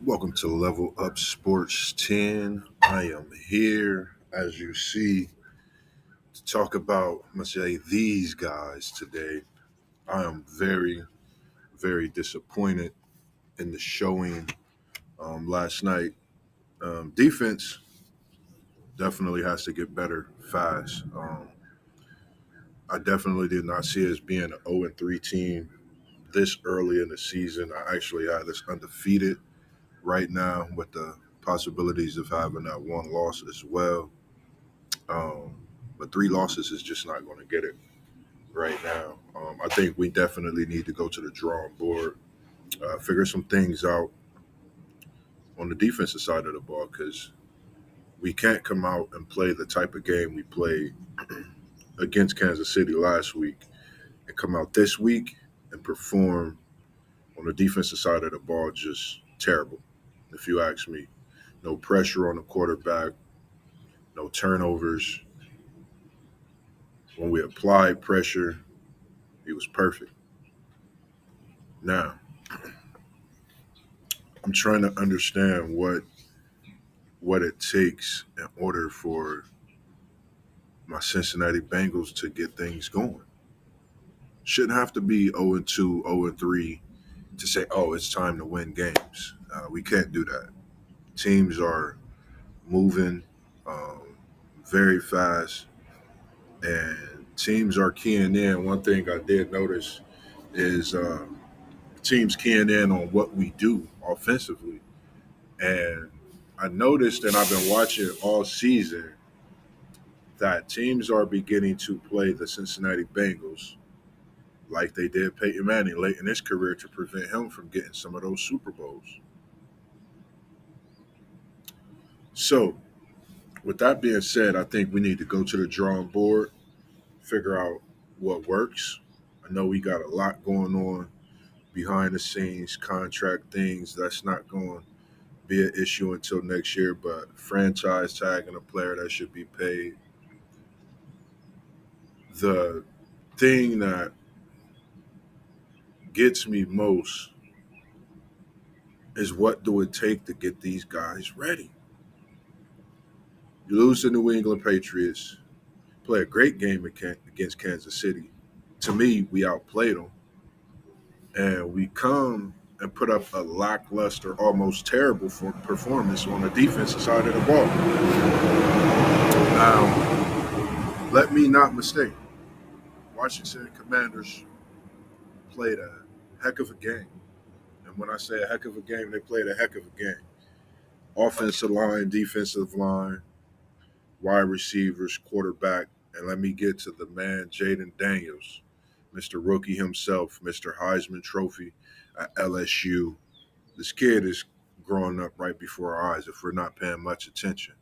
Welcome to Level Up Sports 10. I am here, as you see, to talk about, I'm going to say, these guys today. I am very, very disappointed in the showing last night. Defense definitely has to get better fast. I definitely did not see us being an 0-3 team this early in the season. I actually had us undefeated right now with the possibilities of having that one loss as well. Um, but three losses is just not going to get it right now. I think we definitely need to go to the drawing board, figure some things out on the defensive side of the ball because we can't come out and play the type of game we played against Kansas City last week and come out this week and perform on the defensive side of the ball just terrible, if you ask me. No pressure on the quarterback, no turnovers. When we applied pressure, it was perfect. Now, I'm trying to understand what it takes in order for my Cincinnati Bengals to get things going. Shouldn't have to be 0-2, 0-3 to say, oh, it's time to win games. We can't do that. Teams are moving um, very fast, and teams are keying in. One thing I did notice is teams keying in on what we do offensively. And I noticed, and I've been watching all season, that teams are beginning to play the Cincinnati Bengals like they did Peyton Manning late in his career to prevent him from getting some of those Super Bowls. So, with that being said, I think we need to go to the drawing board, figure out what works. I know we got a lot going on behind the scenes, contract things that's not going to be an issue until next year, but franchise tagging a player that should be paid. The thing that gets me most is what do it take to get these guys ready? You lose to New England Patriots, play a great game against Kansas City. To me, we outplayed them, and we come and put up a lackluster, almost terrible performance on the defensive side of the ball. Now, let me not mistake. Washington Commanders played a heck of a game. And when I say a heck of a game, they played a heck of a game. Offensive line, defensive line, wide receivers, quarterback, and let me get to the man, Jaden Daniels, Mr. Rookie himself, Mr. Heisman Trophy at LSU. This kid is growing up right before our eyes if we're not paying much attention.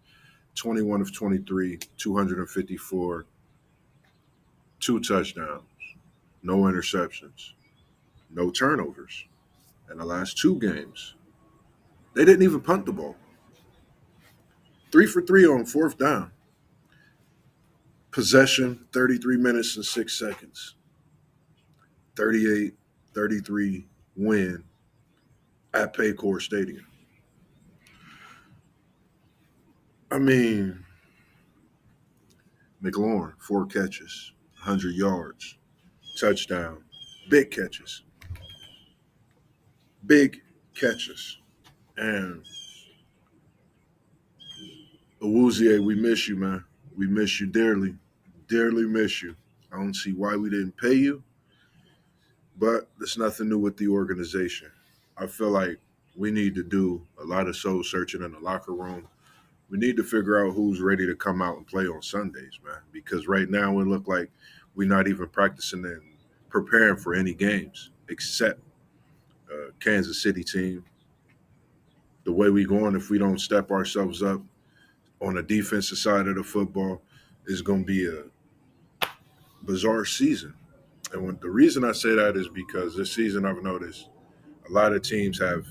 21 of 23, 254, two touchdowns, no interceptions, no turnovers in the last two games. They didn't even punt the ball. 3 for 3 on fourth down. Possession, 33 minutes and 6 seconds. 38-33 win at Paycor Stadium. I mean, McLaurin, 4 catches, 100 yards, touchdown, big catches, big catches. And Awuzie, we miss you, man. We miss you dearly, dearly miss you. I don't see why we didn't pay you, but there's nothing new with the organization. I feel like we need to do a lot of soul searching in the locker room. We need to figure out who's ready to come out and play on Sundays, man. Because right now it look like we're not even practicing and preparing for any games except Kansas City team. The way we going, if we don't step ourselves up on the defensive side of the football, is going to be a bizarre season. And the reason I say that is because this season I've noticed a lot of teams have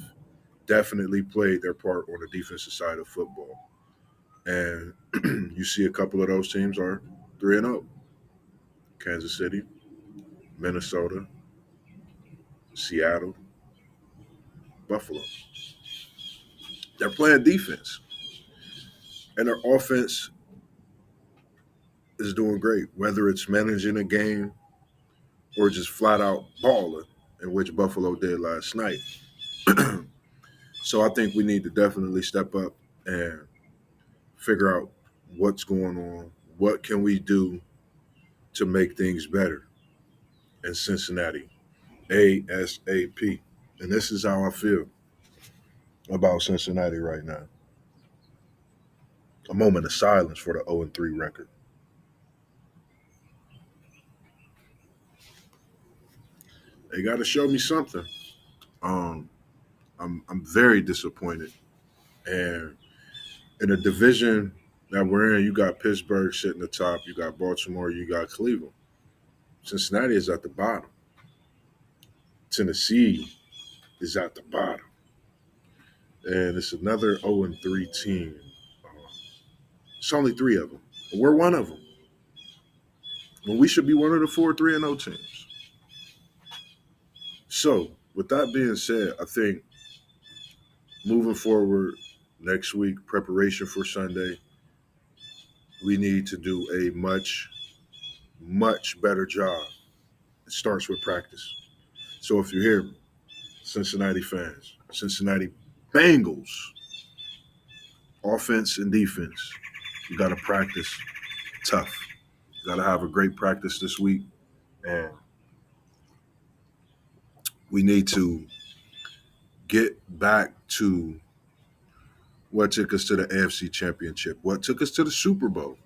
definitely played their part on the defensive side of football. And you see a couple of those teams are 3-0. Kansas City, Minnesota, Seattle, Buffalo. They're playing defense, and their offense is doing great, whether it's managing a game or just flat out balling, in which Buffalo did last night. So I think we need to definitely step up and figure out what's going on, what can we do to make things better in Cincinnati ASAP. And this is how I feel about Cincinnati right now. A moment of silence for the 0-3 record. They got to show me something. Um, I'm very disappointed. And in the division that we're in, you got Pittsburgh sitting at the top, you got Baltimore, you got Cleveland. Cincinnati is at the bottom. Tennessee is at the bottom. And it's another 0-3 team. It's only three of them. We're one of them. When we should be one of the 4 3-0 teams. So, with that being said, I think moving forward next week, preparation for Sunday, we need to do a much, much better job. It starts with practice. So, if you hear me, Cincinnati fans, Cincinnati Bengals, offense and defense, you got to practice tough. You got to have a great practice this week. And we need to get back to what took us to the AFC Championship, what took us to the Super Bowl.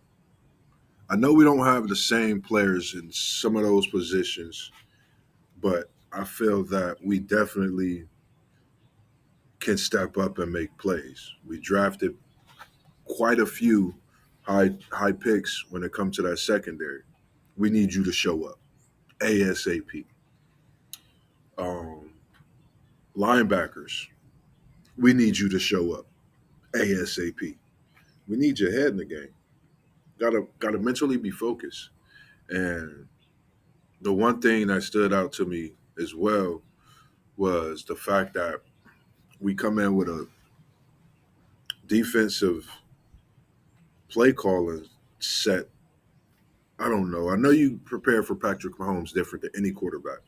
I know we don't have the same players in some of those positions, but I feel that we definitely can step up and make plays. We drafted quite a few high picks when it comes to that secondary. We need you to show up ASAP. Um, Linebackers, we need you to show up ASAP. We need your head in the game. Gotta mentally be focused. And the one thing that stood out to me as well was the fact that we come in with a defensive play calling set. I don't know. I know you prepare for Patrick Mahomes different than any quarterback,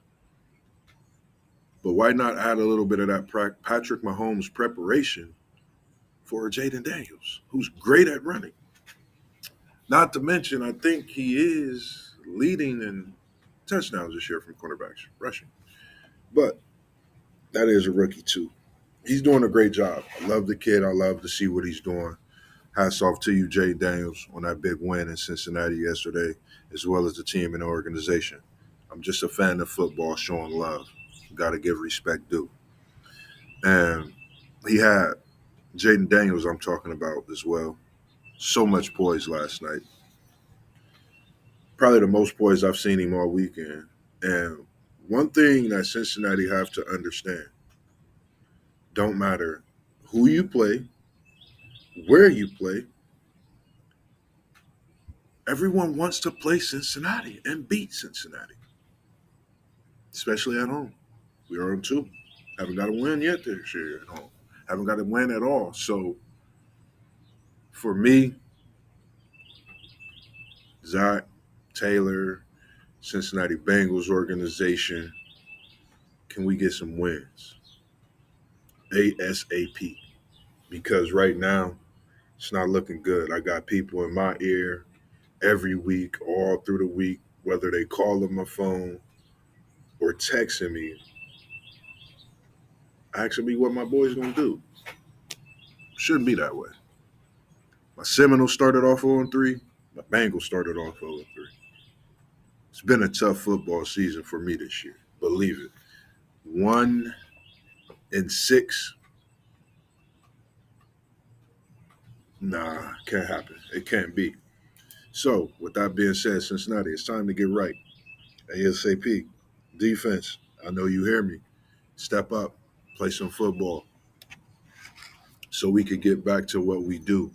but why not add a little bit of that Patrick Mahomes preparation for Jaden Daniels, who's great at running? Not to mention, I think he is leading in touchdowns this year from quarterbacks rushing. But that is a rookie too. He's doing a great job. I love the kid. I love to see what he's doing. Hats off to you, Jay Daniels, on that big win in Cincinnati yesterday, as well as the team and the organization. I'm just a fan of football, showing love. Got to give respect due. And he had Jaden Daniels, I'm talking about as well. So much poise last night. Probably the most poise I've seen him all weekend. And one thing that Cincinnati have to understand, don't matter who you play, where you play, everyone wants to play Cincinnati and beat Cincinnati, especially at home. We are on two. Haven't got a win yet this year at home. Haven't got a win at all. So for me, Zach, Taylor, Cincinnati Bengals organization, can we get some wins? ASAP. Because right now, it's not looking good. I got people in my ear every week, all through the week, whether they call on my phone or texting me, asking me what my boy's gonna do. Shouldn't be that way. My Seminoles started off 0-3. My Bengals started off 0-3. It's been a tough football season for me this year. Believe it. 1-6. Nah, can't happen. It can't be. So, with that being said, Cincinnati, it's time to get right. ASAP. Defense. I know you hear me. Step up. Play some football. So we could get back to what we do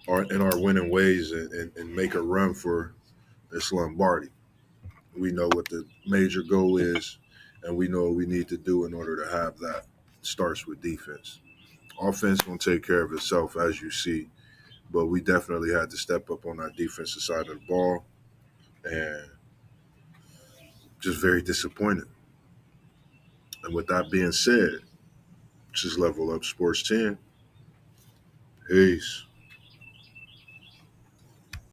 in our winning ways and make a run for this Lombardi. We know what the major goal is, and we know what we need to do in order to have that. It starts with defense. Offense gonna take care of itself, as you see. But we definitely had to step up on our defensive side of the ball, and just very disappointed. And with that being said, this is Level Up Sports 10. Peace.